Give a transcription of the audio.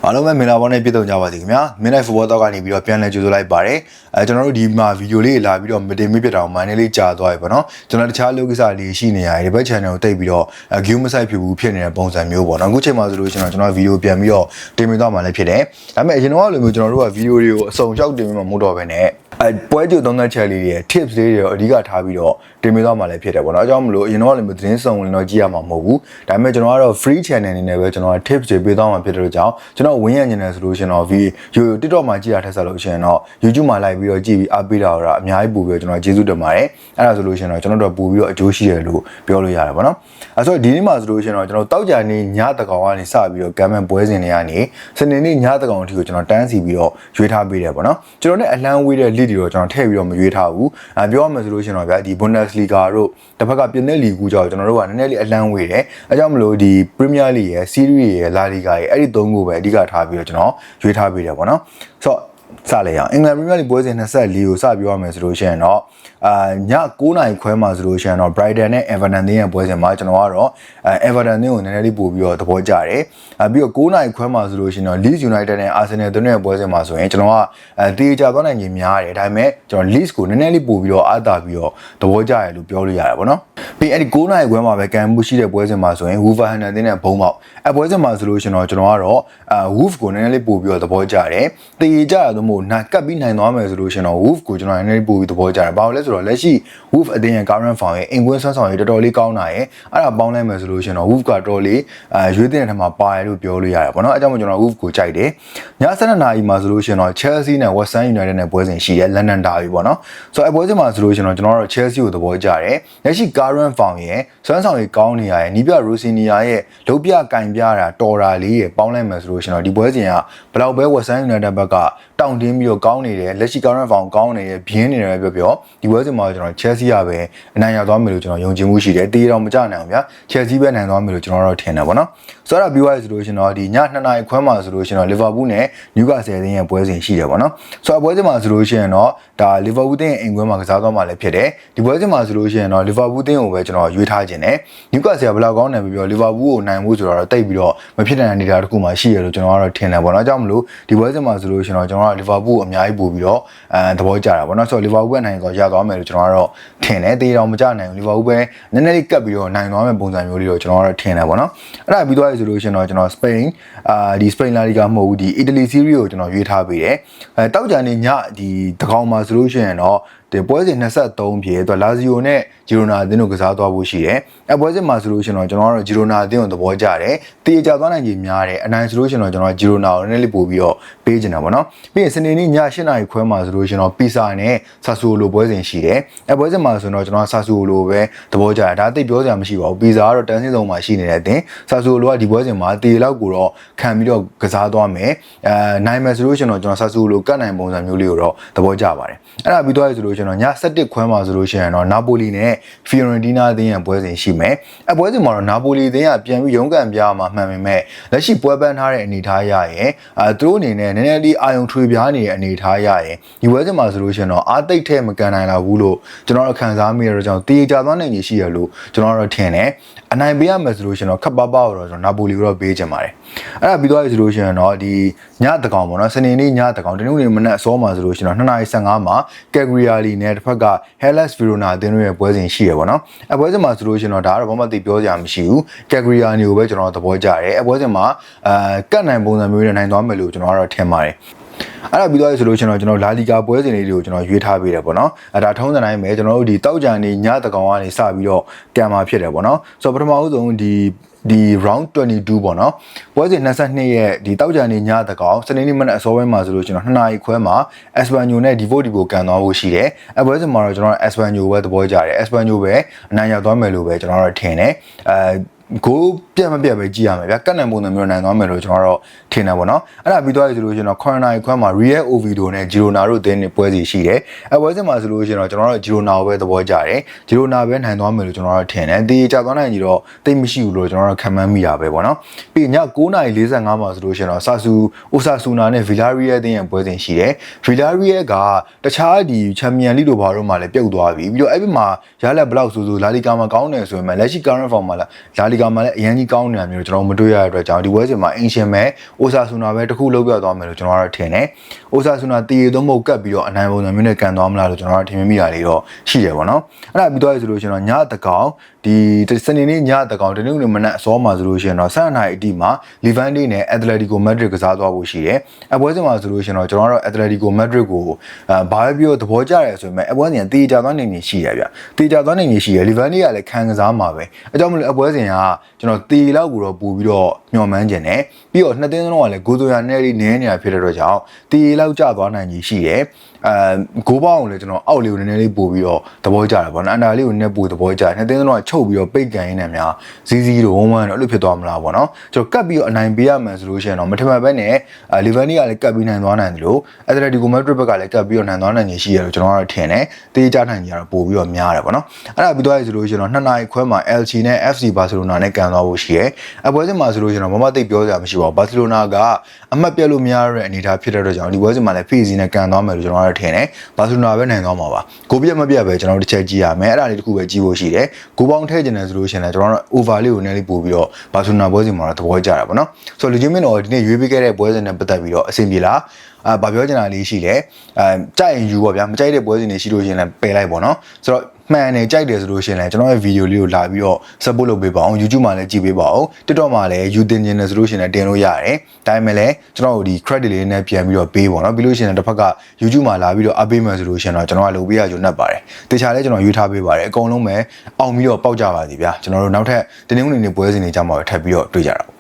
အားလုံးပဲမင်္ဂလာပါနဲ့ပြည့်စုံကြပါစေခင်ဗျာမင်းနိုင်ဖူဘောတော့ကနေပြီးတော့ပြန်လည်ကြိုဆိုလိုက်ပါတယ်ကျွန်တော်တို့ဒီမှာဗီဒီယိုလေးလာပြီးတော့မတင်မိပြတောင်မန်လေးကြာသွားပြီပေါ့နော်ကျွန်တော်တခြားလုပ်ကိစ္စလေးရှိနေရတယ်ဒီဘက် channel ကိုတိတ်ပြီးတော့ view မဆိုင်ဖြစ်ဘူးဖြစ်နေတဲ့ပုံစံမျိုးပေါ့နော်အခုချိန်မှာဆိုလို့ရှိရင်ကျွန်တော်ဗီဒီယိုပြန်ပြီးတော့တင်ပြသွားမှလည်းဖြစ်တယ်ဒါပေမဲ့အရင်တော့လိုမျိုးကျွန်တော်တို့ကဗီဒီယိုတွေကိုအစုံရောက်တင်ပြီးမှမဟုတ်တော့ဘဲနဲ့ပွဲကြိုသုံးသက်ချက်လေးတွေ tips လေးတွေအဓိကထားပြီးတော့တင်ပြသွားမှလည်းဖြစ်တယ်ပေါ့နော်အကြောင်းမလို့အရင်တော့လိုမျိုးသတင်းစုံဝင်တော့ကြည့်ရမှာမဟုတ်ဘူးဒါပေမဲ့ကျွန်တော်ကတော့ free channel အနေနဲ့ပဲကျွန်တော် tips တွေပေးသွားမှဖြစ်တဲ့အတွက်ကြောင့်ကျွန်တော်ဝင်ရညနေဆိုလို့ရှိရင်တော့ TikTok မှာကြည့်ရထက်ဆက်လို့ရှိရင်တော့ YouTube မှာလိုက်ပြီးတော့ကြည့်ပြီးအားပေးတာတော့အများကြီးပို့ပြီးတော့ကျွန်တော်ကျေးဇူးတင်ပါတယ်အဲ့ဒါဆိုလို့ရှိရင်တော့ကျွန်တော်တို့ပို့ပြီးတော့အကျိုးရှိတယ်လို့ပြောလို့ရတယ်ပေါ့နော်အဲ့ဆိုဒီနေ့မှာဆိုလို့ရှိရင်တော့ကျွန်တော်တောက်ကြနေညတကောင်ကနေစပြီးတော့ကမ်မန်ပွဲစဉ်တွေကနေစနေနေ့ညတကောင်အထိကိုကျွန်တော်တန်းစီပြီးတော့ရွေးထားပေးတယ်ပေါ့နော်ကျွန်တော်နဲ့အလန်းဝေးတဲ့ lead တွေတော့ကျွန်တော်ထည့်ပြီးတော့မရွေးထားဘူးပြောရမယ်ဆိုလို့ရှိရင်တော့ဗျာဒီ Bundesliga တို့တစ်ဖက်ကပြင်တဲ့လီဂူကြောင့်ကျွန်တော်တို့ကနည်းနည်းလေးအလန်းဝေးတယ်အဲကြောင့်မလို့ဒီ Premier League ရဲ့ Serie ရဲ့ La Liga ရဲ့အဲ့ဒီ၃ခုပဲအဓိကထားပြီးတော့ကျွန်တော်ရွေးထားပေးတယ်ပေါ့နော်ဆိုတော့စလိုက်အောင်အင်္ဂလန် Premier League ပွဲစဉ်24ကိုစပြောရမယ်ဆိုလို့ရှိရင်တော့ည9:00နာရီခွဲမှာဆိုလို့ရှိရင်တော့ Brighton နဲ့ Everton တင်းရဲ့ပွဲစဉ်မှာကျွန်တော်ကတော့ Everton တင်းကိုနည်းနည်းလေးပို့ပြီးတော့သဘောကျတယ်ပြီးတော့9:00နာရီခွဲမှာဆိုလို့ရှိရင်တော့ Leeds United နဲ့ Arsenal တင်းရဲ့ပွဲစဉ်မှာဆိုရင်ကျွန်တော်ကတေးကြသွားနိုင်ခြင်းများတယ်ဒါပေမဲ့ကျွန်တော် Leeds ကိုနည်းနည်းလေးပို့ပြီးတော့အားတာပြီးတော့သဘောကျတယ်လို့ပြောလို့ရတယ်ပေါ့နော်ပြီးအဲ့ဒီ9:00နာရီခွဲမှာပဲကန်မှုရှိတဲ့ပွဲစဉ်မှာဆိုရင် Wolverhampton တင်းနဲ့ဘုံပေါက်ပွဲစဉ်မှာဆိုလို့ရှိရင်တော့ကျွန်တော်ကတော့Wolf ကိုနည်းနည်းလေးပို့ပြီးတော့သဘောကျတယ်တေးကြရတော့မို့ကပ်ပြီးနိုင်သွားမယ်ဆိုလို့ရှိရင်တော့ Wolf ကိုကျွန်တော်နည်းနည်းလေးပို့ပြီးသဘောကျတယ်ဘာလို့လဲဆိုတော့လက်ရှိ Wolf အတင်းရဲ့ current form ရဲ့အင်ကွင်းဆွမ်းဆောင်ရေးတော်တော်လေးကောင်းတာရဲ့အဲ့ဒါပေါင်းလိုက်မယ်ဆိုလို့ရှိရင်တော့ Wolf ကတော်တော်လေးရွေးတဲ့ထဲမှာပါတယ်လို့ပြောလို့ရတယ်ပေါ့နော်အဲကြောင့်မို့ကျွန်တော် Wolf ကိုကြိုက်တယ်ည7:00နာရီမှာဆိုလို့ရှိရင်တော့ Chelsea နဲ့ West Ham United နဲ့ပွဲစဉ်ရှိတယ် London Derby ပေါ့နော်ဆိုတော့အပွဲစဉ်မှာဆိုလို့ရှိရင်တော့ကျွန်တော်တို့ Chelsea ကိုသဘောကျတယ်လက်ရှိ current form ရဲ့ဆွမ်းဆောင်ရေးကောင်းနေရရဲ့နီးပြ Rosinia ရဲ့လုံးပြကင်ပြတာတော်တာလေးရဲ့ပေါင်းလိုက်မယ်ဆိုလို့ရှိရင်တော့ဒီပွဲစဉ်ကဘယ်လောက်ပဲ West Ham United ဘက်ကတောင့်တင်းပြီးတော့ကောင်းနေတယ်လက်ရှိ current form ကောင်းနေတယ်ဘင်းနေတယ်ပဲပြောဒီပွဲစဉ်မှာကျွန်တော် Chelsea ကပဲအနိုင်ရသွားမယ်လို့ကျွန်တော်ယုံကြည်မှုရှိတယ်တေးတော့မကြနိုင်ဘူးဗျာ Chelsea ပဲနိုင်သွားမယ်လို့ကျွန်တော်တို့ထင်တယ်ပေါ့နော်ဆိုတော့ပြီးသွားပြီဆိုလို့ရှင်တော့ဒီည2နာရီခွဲမှာဆိုလို့ရှင်တော့ Liverpool နဲ့ Newcastle တင်းရဲ့ပွဲစဉ်ရှိတယ်ပေါ့နော်ဆိုတော့ပွဲစဉ်မှာဆိုလို့ရှင်တော့ဒါ Liverpool တင်းရဲ့အိမ်ကွင်းမှာကစားသွားမှလည်းဖြစ်တယ်ဒီပွဲစဉ်မှာဆိုလို့ရှင်တော့ Liverpool တင်းကိုပဲကျွန်တော်ရွေးထားခြင်းနဲ့ Newcastle ကဘယ်လောက်ကောင်းတယ်ပြော Liverpool ကိုနိုင်မှုဆိုတော့တိတ်ပြီးတော့မဖြစ်နိုင်တဲ့နေတာတစ်ခုမှရှိရလို့ကျွန်တော်ကတော့ထင်တယ်ပေါ့နော်အကြောင်းမလို့ဒီပွဲစဉ်မှာဆိုလို့ရှင်တော့ကျွန်တော်က Liverpool ကိုအများကြီးပို့ပြီးတော့သဘောကျတာပေါ့နော်ဆိုတော့ Liverpool ပဲနိုင်တော့ရသွားမယ်လို့ကျွန်တော်ကတော့ထင်တယ်တေးတော့မကြနိုင်ဘူး Liverpool ပဲနည်းနည်းလေးကပ်ပြီးတော့နိုင်သွားမယ်ပုံစံမျိုးလေးတော့ကျွန်တော်ကတော့ထင်တယ်ပေါ့နော်အဲ့ဒါပြီးသွားပြီဆိုလို့ရှင်တော့ကျွန်တော် Spain ဒီ Spain La Liga မဟုတ်ဘူးဒီ Italy Serie ကိုကျွန်တော်ရွေးထားပေးတယ်တောက်ကြနေညဒီတကောင်မှာဆိုလို့ရှိရင်တော့ဒီပွဲစဉ်23ဖြစ်တော့လာဇီယိုနဲ့ဂျီရိုနာအသင်းတို့ကစားသွားဖို့ရှိတယ်။ပွဲစဉ်မှာဆိုလို့ရှိရင်တော့ကျွန်တော်ကတော့ဂျီရိုနာအသင်းကိုသဘောကျတယ်။တေးကြသွားနိုင်ကြီးများတယ်။အနိုင်ဆိုလို့ရှိရင်တော့ကျွန်တော်ဂျီရိုနာကိုနည်းနည်းလေးပို့ပြီးတော့ပေးချင်တာပေါ့နော်။ပြီးရင်စနေနေ့ည8:00နာရီခွဲမှာဆိုလို့ရှိရင်တော့ပီဆာနဲ့ဆာဆူလိုပွဲစဉ်ရှိတယ်။ပွဲစဉ်မှာဆိုတော့ကျွန်တော်ဆာဆူလိုပဲသဘောကျတယ်။ဒါသိပြောစရာမရှိပါဘူး။ပီဆာကတော့တန်းစင်းဆုံးမှာရှိနေတဲ့အတင်းဆာဆူလိုကဒီပွဲစဉ်မှာတေးလောက်ကိုတော့ခံပြီးတော့ကစားသွားမယ်။နိုင်မယ်ဆိုလို့ရှိရင်တော့ကျွန်တော်ဆာဆူလိုကတ်နိုင်ပုံစံမျိုးလေးကိုတော့သဘောကျပါတယ်။အဲ့ဒါပြီးသွားပြီဆိုလို့ရှိရင်တော့17ခွဲမှာဆိုလို့ရှိရင်တော့နာပိုလီနဲ့ဖီယိုရင်တီးနားအသင်းရဲ့ပွဲစဉ်ရှိမယ်။ပွဲစဉ်မှာတော့နာပိုလီအသင်းကပြန်ပြီးရုန်းကန်ပြမှာမှန်ပေမဲ့လက်ရှိပွဲပန်းထားတဲ့အနေအထားရရင်သူတို့အနေနဲ့နည်းနည်းလေးအာယုံထွေပြားနေတဲ့အနေအထားရရင်ဒီပွဲစဉ်မှာဆိုလို့ရှိရင်တော့အာသိတ်ထဲမကန်နိုင်လာဘူးလို့ကျွန်တော်တို့ခံစားမိရတဲ့ကြောင့်တေးကြသွားနိုင်နေရှိရလို့ကျွန်တော်တို့ထင်တယ်။အနိုင်ပေးရမယ်ဆိုလို့ရှိရင်တော့ခပ်ပါပါတော့ကျွန်တော်နာပိုလီကိုတော့ပေးချင်ပါတယ်။အဲ့ဒါပြီးသွားပြီဆိုလို့ရှိရင်တော့ဒီညတကောင်ပေါ့နော်စနေနေ့ညတကောင်တနင်္ဂနွေမနက်အစောမှာဆိုလို့ရှိရင်တော့2:15မှာကယ်ဂရီယာလီနဲ့တစ်ဖက်က Hellas Verona အသင်းတို့ရဲ့ပွဲစဉ်ရှိရပေါ့နော်ပွဲစဉ်မှာဆိုလို့ရှိရင်တော့ဒါကတော့ဘာမှသိပြောစရာမရှိဘူးကယ်ဂရီယာနီကိုပဲကျွန်တော်သဘောကျတယ်ပွဲစဉ်မှာကတ်နိုင်ပုံစံမျိုးနဲ့နိုင်သွားမယ်လို့ကျွန်တော်ကတော့ထင်ပါတယ်အဲ့ဒါပြီးသွားပြီဆိုလို့ကျွန်တော်လာလီဂါပွဲစဉ်လေးတွေကိုကျွန်တော်ရွေးထားပေးတယ်ပေါ့နော်ဒါထုံးစံတိုင်းပဲကျွန်တော်တို့ဒီတောက်ကြံနေညတကောင်ကနေစပြီးတော့ကံမှာဖြစ်တယ်ပေါ့နော်ဆိုတော့ပထမဦးဆုံးဒီ round 22ပေါ့နော်ပွဲစဉ်22ရဲ့ဒီတောက်ကြံနေညတကောင်စနေနေ့မနက်အစောပိုင်းမှာဆိုလို့ကျွန်တော်2နာရီခွဲမှာ Espanyol နဲ့ Deportivo ကန်သွားဖို့ရှိတယ်ပွဲစဉ်မှာတော့ကျွန်တော် Espanyol ပဲသဘောကျတယ် Espanyol ပဲအနိုင်ရသွားမယ်လို့ပဲကျွန်တော်တို့ထင်တယ်ကိုပြတ်မပြတ်ပဲကြည့်ရမယ်ဗျာကတ်နိုင်ပုံစံမျိုးနိုင်သွားမယ်လို့ကျွန်တော်တို့ထင်တယ်ပေါ့နော်အဲ့ဒါပြီးသွားပြီဆိုလို့ကျွန်တော်9နာရီခွဲမှာ Real Oviedo နဲ့ Girona တို့အသင်းတွေပွဲစီရှိတယ်ပွဲစဉ်မှာဆိုလို့ကျွန်တော်တို့ Girona ကိုပဲသဘောကျတယ် Girona ပဲနိုင်သွားမယ်လို့ကျွန်တော်တို့ထင်တယ်တေးကြသွားနိုင်ကြီးတော့တိတ်မရှိဘူးလို့ကျွန်တော်တို့ခံမှန်းမိတာပဲပေါ့နော်ပြီးည9:45မှာဆိုလို့ကျွန်တော်Osasuna နဲ့ Villarreal အသင်းရဲ့ပွဲစဉ်ရှိတယ် Villarreal ကတခြားဒီ Champions League တို့ဘာလို့မှလည်းပြုတ်သွားပြီပြီးတော့အဲ့ဒီမှာရလက်ဘလောက်ဆိုလာလီဂါမှာကောင်းတယ်ဆိုရင်လက်ရှိ current form မှာလာလီ ဒီကောင်မှလည်းအရင်ကြီးကောင်းနေတာမျိုးကျွန်တော်မတွေ့ရတဲ့အတွက်ကြောင့်ဒီပွဲစဉ်မှာအင်ရှင်မဲ့အိုဆာဆူနာပဲတစ်ခုလောက်ပြသွားမယ်လို့ကျွန်တော်ကတော့ထင်တယ်။အိုဆာဆူနာတည်ရသုံးဖို့ကတ်ပြီးတော့အနိုင်ပုံစံမျိုးနဲ့ကန်သွားမလားလို့ကျွန်တော်တို့ထင်မိတာလေးတော့ရှိတယ်ပေါ့နော်။အဲ့ဒါပြီးတော့ဆိုလို့ရှိရင်တော့ညတကောင်ဒီစနေနေ့ညတကောင်တနင်္ဂနွေမနက်အစောမှာဆိုလို့ရှိရင်တော့12နာရီအတိမှာလီဗန်ဒေးနဲ့အက်တလက်တီကိုမက်ဒရစ်ကစားသွားဖို့ရှိတယ်။အပွဲစဉ်မှာဆိုလို့ရှိရင်တော့ကျွန်တော်တို့အက်တလက်တီကိုမက်ဒရစ်ကိုဘာပဲပြောသဘောကျတယ်ဆိုပေမဲ့အပွဲစဉ်တေချာသွားနေနေရှိရဗျ။တေချာသွားနေနေရှိရလီဗန်ဒေးကလည်းခံကစားမှာပဲ။အဲကြောင့်မလို့အပွဲစဉ်ကကျွန်တော်တေလောက်ကိုတော့ပို့ပြီးတော့မျှော်မှန်းခြင်းနဲ့ပြီးတော့နှစ်သင်းလုံးကလည်းဂိုးသွင်းရနဲ့လေးနည်းနေတာဖြစ်တဲ့အတွက်ကြောင့်တေလောက်ကျသွားနိုင်ကြီးရှိတယ်ဂိုးပေါင်းကိုလည်းကျွန်တော်အောက်လေးကိုနည်းနည်းလေးပို့ပြီးတော့သဘောကျတယ်ပေါ့နော်အန်တာလေးကိုနည်းပို့သဘောကျတယ်နှစ်သင်းလုံးကချုပ်ပြီးတော့ပိတ်ကန်ရင်းနဲ့များဇီးဇီးတို့ဝန်းဝန်းတော့အဲ့လိုဖြစ်သွားမလားပေါ့နော်ကျွန်တော်ကတ်ပြီးတော့အနိုင်ပေးရမယ်ဆိုလို့ရှိရင်တော့မထင်မှတ်ပဲနဲ့လီဗန်နီကလည်းကတ်ပြီးနိုင်သွားနိုင်တယ်လို့အက်တလက်တီကိုမက်ဒရစ်ဘက်ကလည်းကတ်ပြီးတော့နိုင်သွားနိုင်ကြီးရှိရလို့ကျွန်တော်ကတော့ထင်တယ်တေးကြနိုင်ကြီးကတော့ပို့ပြီးတော့များတယ်ပေါ့နော်အဲ့ဒါပြီးသွားပြီဆိုလို့ရှိရင်တော့2နာရီခွဲမှာ LC နဲ့ FC ဘာစီလိုနာနဲ့ကန်သွားဖို့ရှိတယ်အပွဲစဉ်မှာဆိုလို့ရှိရင်တော့မမသိပြောစရာမရှိပါဘူးဘာစီလိုနာကအမှတ်ပြတ်လို့မရတဲ့အနေအထားဖြစ်တဲ့အတွက်ကြောင့်ဒီပွဲစဉ်မှာလည်း FEC နဲ့ကန်သွားမယ်လို့ကျွန်တော်ကတော့ထင်တယ်ဘာစီလိုနာပဲနိုင်သွားမှာပါကိုပြတ်မပြတ်ပဲကျွန်တော်တို့တစ်ချက်ကြည့်ရမယ်အဲ့ဒါလေးတစ်ခုပဲကြည့်ဖို့ရှိတယ်ကိုပေါင်းထည့်ကျင်တယ်ဆိုလို့ရှိရင်လည်းကျွန်တော်တို့ over လေးကိုနည်းလေးပို့ပြီးတော့ဘာစီလိုနာပွဲစဉ်မှာတော့သဘောကျတာပေါ့နော်ဆိုတော့လူချင်းမင်းတော့ဒီနေ့ရွေးပေးခဲ့တဲ့ပွဲစဉ်နဲ့ပတ်သက်ပြီးတော့အဆင်ပြေလားဘာပြောချင်တာလေးရှိလဲကြိုက်ရင်ယူပေါ့ဗျာမကြိုက်တဲ့ပွဲစဉ်တွေရှိလို့ရှိရင်လည်းပယ်လိုက်ပေါ့နော်ဆိုတော့မှန်တယ်ကြိုက်တယ်ဆိုလို့ရှိရင်လည်းကျွန်တော်ရဲ့ဗီဒီယိုလေးကိုလာပြီးတော့ support လုပ်ပေးပါအောင် YouTube မှာလည်းကြည့်ပေးပါအောင် TikTok မှာလည်း ယူတင်နေတယ်ဆိုလို့ရှိရင်လည်းတင်လို့ရတယ်ဒါပေမဲ့လည်းကျွန်တော်တို့ဒီ credit လေးနဲ့ပြန်ပြီးတော့ပေးပေါ့နော်ပြီးလို့ရှိရင်တစ်ဖက်က YouTube မှာလာပြီးတော့အပေးမယ်ဆိုလို့ရှိရင်တော့ကျွန်တော်ကလုပ်ပေးရယူနေပါတယ်တခြားလည်းကျွန်တော်ရွေးထားပေးပါတယ်အကုန်လုံးပဲအောင်ပြီးတော့ပေါက်ကြပါစီဗျာကျွန်တော်တို့နောက်ထပ်တင်းနှင်းနေပွဲစဉ်တွေကြမှာထပ်ပြီးတော့တွေ့ကြတာ